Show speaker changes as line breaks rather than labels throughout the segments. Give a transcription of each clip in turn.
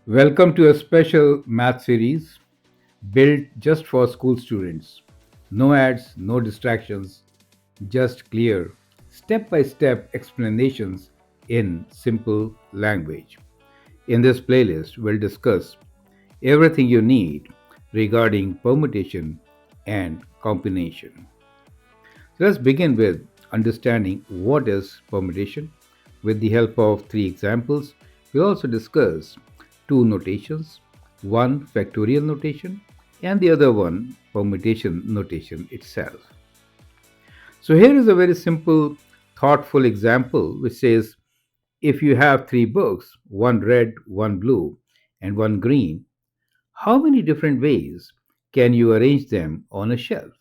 Welcome to a special math series built just for school students. No ads, no distractions, just clear, step by step explanations in simple language. In this playlist, we'll discuss everything you need regarding permutation and combination. So let's begin with understanding what is permutation. With the help of three examples, we'll also discuss two notations, one factorial notation and the other one permutation notation itself. So here is a very simple, thoughtful example which says if you have three books, one red, one blue, and one green, how many different ways can you arrange them on a shelf?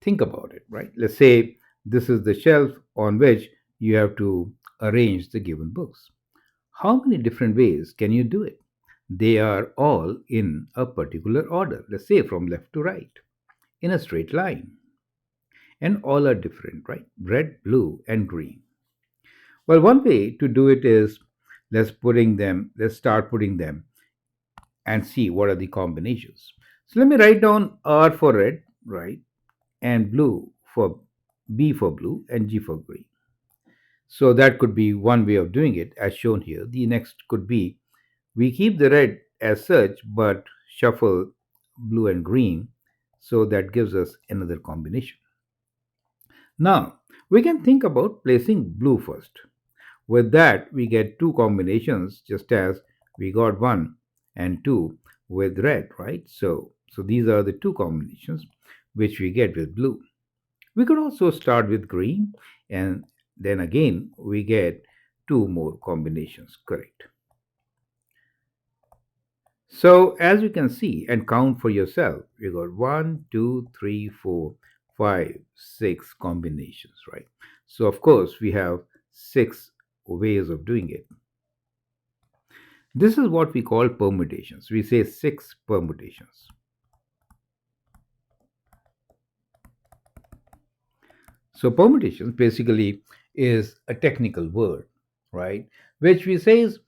Think about it, right? Let's say this is the shelf on which you have to arrange the given books. How many different ways can you do it? They are all in a particular order, let's say from left to right, in a straight line. And all are different, right? Red, blue, and green. Well, one way to do it is let's start putting them and see what are the combinations. So let me write down R for red, right? And blue for B for blue and G for green. So that could be one way of doing it as shown here. The next could be we keep the red as such but shuffle blue and green, so that gives us another combination. Now we can think about placing blue first. With that we get two combinations just as we got one and two with red, right? So these are the two combinations which we get with blue. We could also start with green and then again we get two more combinations, correct? So as you can see and count for yourself, we got one, two, three, four, five, six combinations, right? So of course we have six ways of doing it. This is what we call permutations. We say six permutations. So permutations basically is a technical word, right? Which we say is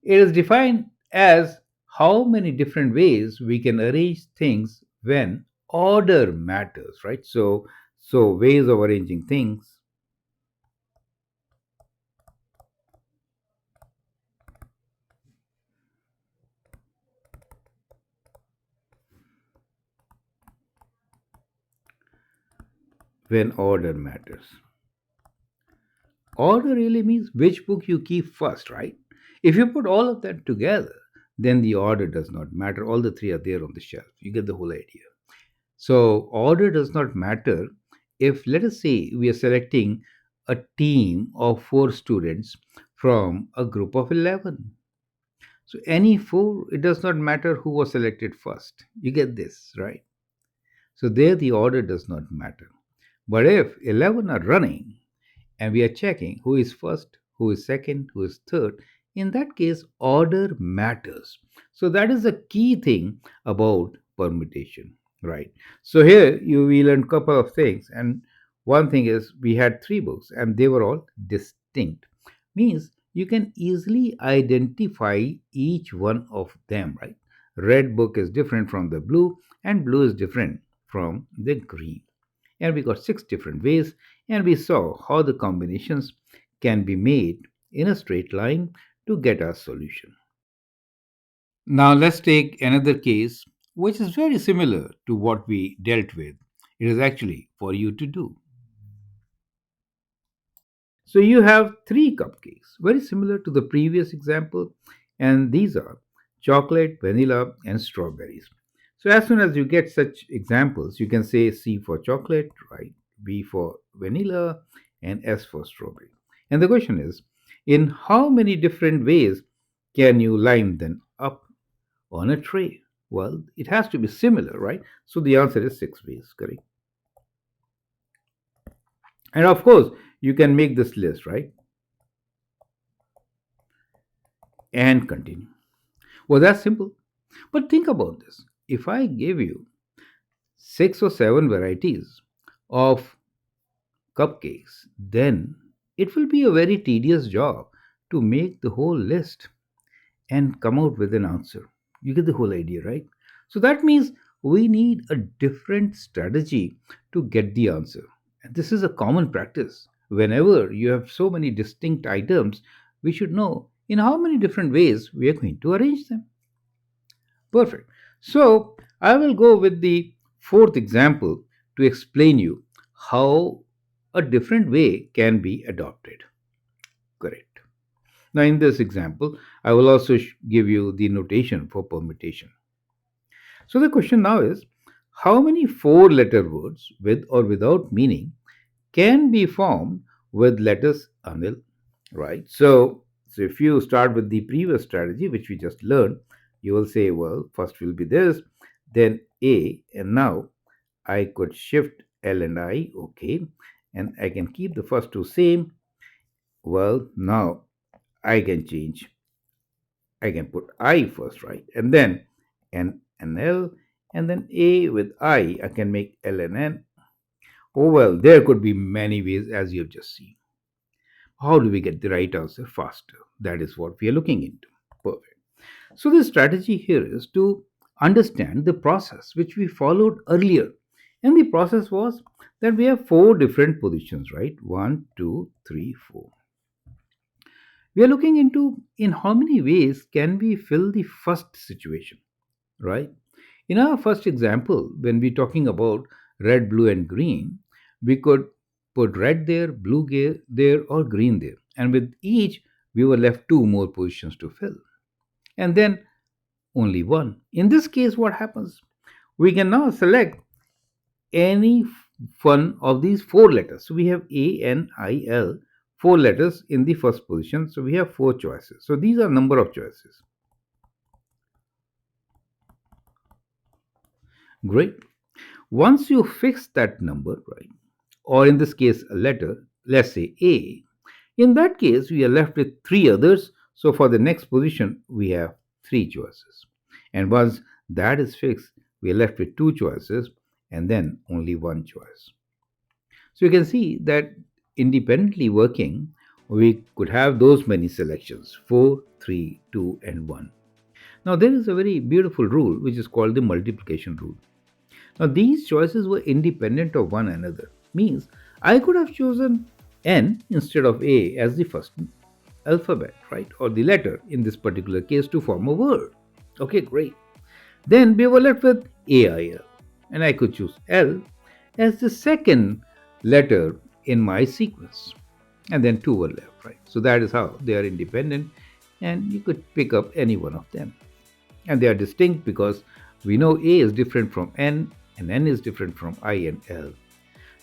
it is defined as how many different ways we can arrange things when order matters, right? So ways of arranging things when order matters. Order really means which book you keep first, right? If you put all of that together, then the order does not matter. All the three are there on the shelf. You get the whole idea. So, order does not matter if, let us say, we are selecting a team of four students from a group of 11. So, any four, it does not matter who was selected first. You get this, right? So, there the order does not matter. But if 11 are running and we are checking who is first, who is second, who is third, in that case, order matters. So that is the key thing about permutation, right? So here we learned a couple of things, and one thing is we had three books and they were all distinct. Means you can easily identify each one of them, right? Red book is different from the blue, and blue is different from the green. And we got six different ways, and we saw how the combinations can be made in a straight line to get our solution. Now let's take another case which is very similar to what we dealt with. It is actually for you to do. So you have three cupcakes, very similar to the previous example, and these are chocolate, vanilla, and strawberries. So as soon as you get such examples, you can say C for chocolate, right? B for vanilla, and S for strawberry. And the question is, in how many different ways can you line them up on a tray? Well, it has to be similar, right? So the answer is six ways, correct? And of course, you can make this list, right? And continue. Well, that's simple. But think about this. If I give you six or seven varieties of cupcakes, then it will be a very tedious job to make the whole list. and come out with an answer. You get the whole idea, right? So that means we need a different strategy to get the answer. And this is a common practice. Whenever you have so many distinct items, we should know in how many different ways we are going to arrange them. Perfect. So I will go with the fourth example to explain you how a different way can be adopted. Correct. Now, in this example, I will also give you the notation for permutation. So, the question now is how many four letter words with or without meaning can be formed with letters anil, right? So, if you start with the previous strategy, which we just learned, you will say, well, first will be this, then A, and now I could shift L and I, okay, and I can keep the first two same. Well, now I can change. I can put I first, right? And then N and L, and then A with I can make L and N. Oh, well, there could be many ways as you've just seen. How do we get the right answer faster? That is what we are looking into. Perfect. So, the strategy here is to understand the process which we followed earlier. And the process was that we have four different positions, right? One, two, three, four. We are looking into in how many ways can we fill the first situation, right? In our first example, when we're talking about red, blue, and green, we could put red there, blue there, or green there. And with each, we were left two more positions to fill. And then only one. In this case, what happens? We can now select any one of these four letters. So we have A, N, I, L, four letters in the first position. So we have four choices. So these are number of choices. Great. Once you fix that number, right, or in this case a letter, let's say A, in that case we are left with three others. So for the next position, we have three choices. And once that is fixed, we are left with two choices and then only one choice. So you can see that independently working, we could have those many selections 4, 3, 2, and 1. Now, there is a very beautiful rule which is called the multiplication rule. Now, these choices were independent of one another. Means I could have chosen N instead of A as the first alphabet, right? Or the letter in this particular case to form a word. Okay, great. Then we were left with AIL, and I could choose L as the second letter in my sequence. And then two were left, right? So that is how they are independent, and you could pick up any one of them. And they are distinct because we know A is different from N and N is different from I and L.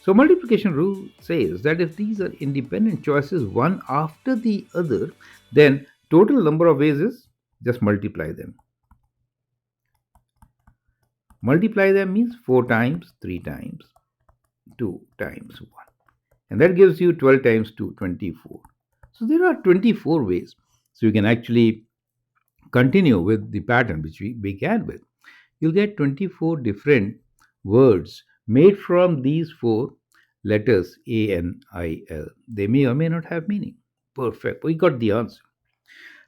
So multiplication rule says that if these are independent choices one after the other, then total number of ways is just multiply them. Multiply them means 4 times, 3 times, 2 times 1. And that gives you 12 times 2, 24. So there are 24 ways. So you can actually continue with the pattern which we began with. You'll get 24 different words made from these four letters A, N, I, L. They may or may not have meaning. Perfect. We got the answer.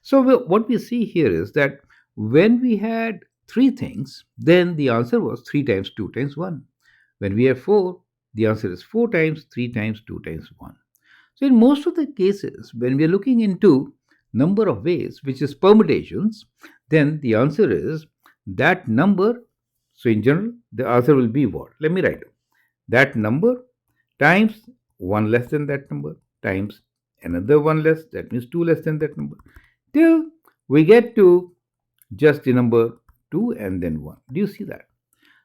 So what we see here is that when we had three things, then the answer was 3 times 2 times 1. When we have 4, the answer is 4 times 3 times 2 times 1. So in most of the cases, when we are looking into number of ways, which is permutations, then the answer is that number. So in general, the answer will be what? Let me write it. That number times one less than that number times another one less, that means two less than that number, till we get to just the number 2 and then 1. Do you see that?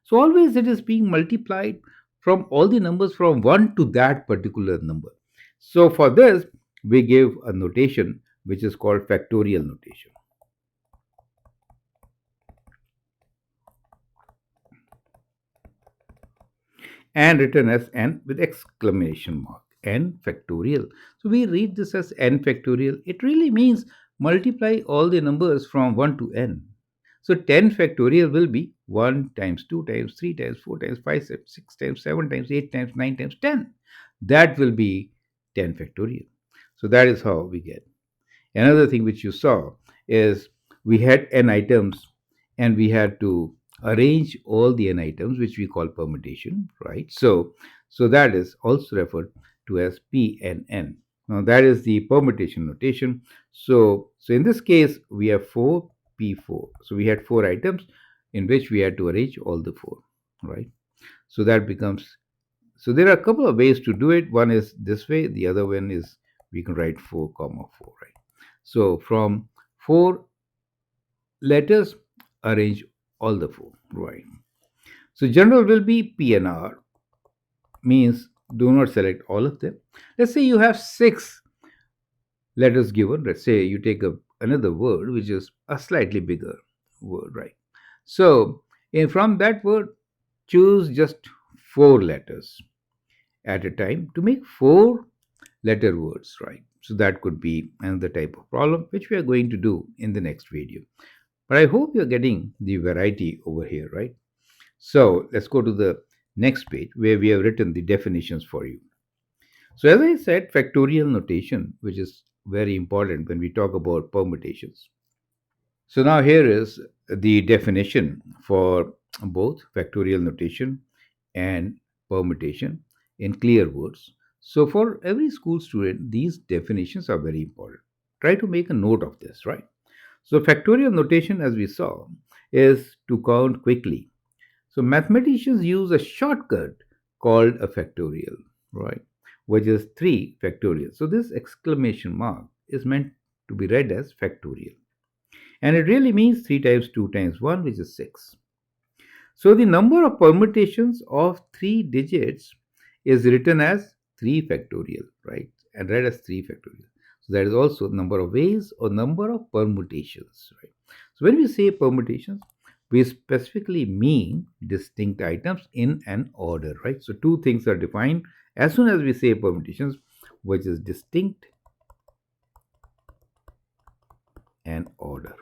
So always it is being multiplied from all the numbers from 1 to that particular number. So for this, we give a notation which is called factorial notation. And written as n with exclamation mark, n factorial. So we read this as n factorial. It really means multiply all the numbers from 1 to n. So 10 factorial will be 1 times 2 times 3 times 4 times 5 times 6 times 7 times 8 times 9 times 10. That will be 10 factorial. So that is how we get. Another thing which you saw is We had n items and we had to arrange all the n items, which we call permutation, right? So that is also referred to as PNN. Now that is the permutation notation. So in this case, we have 4P4. So we had four items in which we had to arrange all the four, right? So that becomes, so there are a couple of ways to do it. One is this way, the other one is we can write 4 comma 4, right? So from four letters, arrange all the four, right? So general will be PNR, means do not select all of them. Let's say you have six letters given. Let's say you take another word which is a slightly bigger word, right? So from that word, choose just four letters at a time to make four letter words, right? So that could be another type of problem which we are going to do in the next video. But I hope you're getting the variety over here, right? So let's go to the next page where we have written the definitions for you. So as I said, factorial notation, which is very important when we talk about permutations. So now here is the definition for both factorial notation and permutation in clear words. So for every school student, these definitions are very important. Try to make a note of this, right? So factorial notation, as we saw, is to count quickly. So mathematicians use a shortcut called a factorial, right? Which is 3 factorial. So this exclamation mark is meant to be read as factorial. And it really means 3 times 2 times 1, which is 6. So the number of permutations of three digits is written as 3 factorial, right? And read as 3 factorial. So that is also number of ways or number of permutations, right? So when we say permutations, we specifically mean distinct items in an order, right? So two things are defined as soon as we say permutations, which is distinct and order.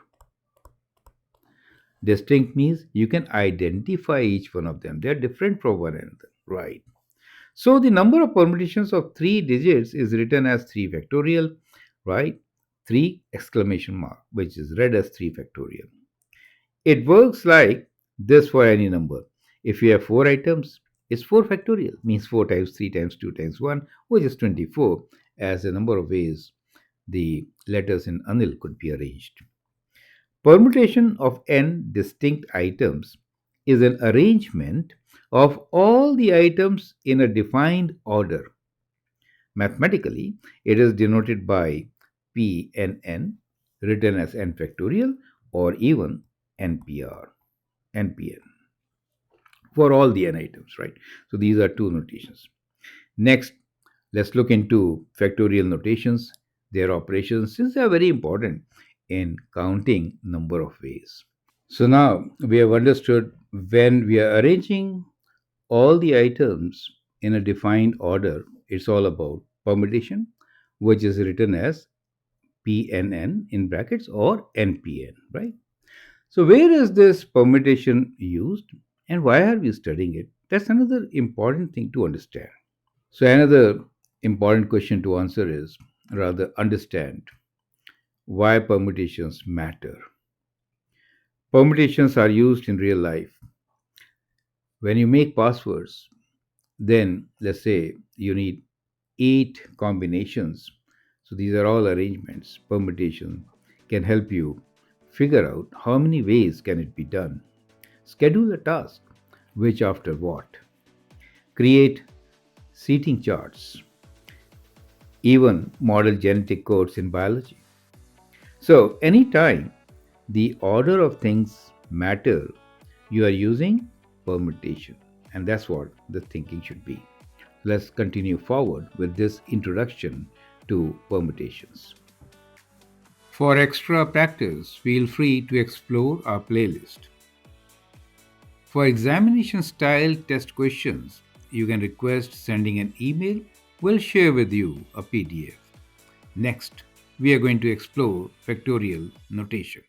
Distinct means you can identify each one of them. They are different from one another, right? So the number of permutations of three digits is written as 3 factorial, right? 3 exclamation mark, which is read as 3 factorial. It works like this for any number. If you have 4 items, it's 4 factorial, means 4 times 3 times 2 times 1, which is 24, as the number of ways the letters in anil could be arranged. Permutation of n distinct items is an arrangement of all the items in a defined order. Mathematically, it is denoted by PNN, written as n factorial, or even NPR, NPN, for all the n items, right? So these are two notations. Next, let's look into factorial notations, their operations, since they are very important in counting number of ways. So now we have understood when we are arranging all the items in a defined order, it's all about permutation, which is written as PNN in brackets or NPN, right? So where is this permutation used and why are we studying it? That's another important thing to understand. So another important question to answer is rather understand why permutations matter. Permutations are used in real life. When you make passwords, then let's say you need 8 combinations. So these are all arrangements. Permutation can help you figure out how many ways can it be done. Schedule a task, which after what. Create seating charts, even model genetic codes in biology. So anytime the order of things matter, you are using permutation. And that's what the thinking should be. Let's continue forward with this introduction to permutations. For extra practice, feel free to explore our playlist. For examination style test questions, you can request sending an email. We'll share with you a PDF. Next, we are going to explore factorial notation.